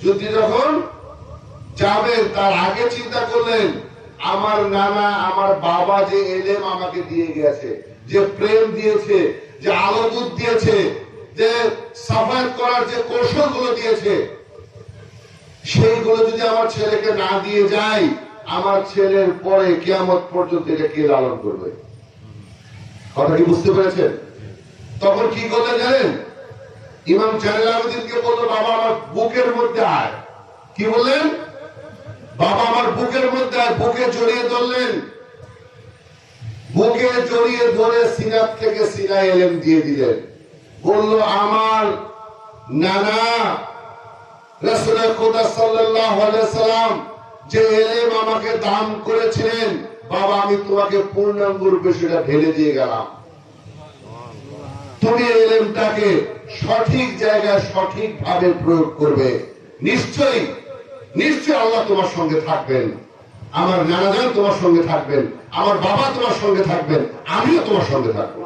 যুদ্ধে যখন যাবেন তার আগে চিন্তা করলেন আমার নানা আমার বাবা যে এলেম আমাকে দিয়ে গেছে, যে প্রেম দিয়েছে, যে আলো দুধ দিয়েছে, যে সাফায়াত করার যে কৌশল গুলো দিয়েছে, সেইগুলো যদি আমার ছেলেকে না দিয়ে যায়, আমার ছেলের পরে কিয়ামত পর্যন্ত এটা কে লালন করবে? কথা কি বুঝতে পেরেছেন? তখন কি করলেন জানেন? ইমাম জালালউদ্দিনকে বললো বাবা আমার বুকের মধ্যে আয়। কি বললেন? বাবা আমার বুকের মধ্যে আয়। বুকে জড়িয়ে ধরলেন, বুকে জড়িয়ে ধরে সিনাত থেকে সিনায় এলেম দিয়ে দিলেন। বললো আমার নানা রাসূল খুদা সাল্লাল্লাহু আলাইহি সাল্লাম যে এলেম আমাকে দান করেছিলেন, বাবা আমি তোমাকে পূর্ণাঙ্গ রূপে সেটা ঢেলে দিয়ে গেলাম। তুমি এলেমটাকে সঠিক জায়গায় সঠিক ভাবে প্রয়োগ করবে, নিশ্চয়ই নিশ্চয়ই আল্লাহ তোমার সঙ্গে থাকবেন, আমার নানাজান তোমার সঙ্গে থাকবেন, আমার বাবা তোমার সঙ্গে থাকবেন, আমিও তোমার সঙ্গে থাকবো।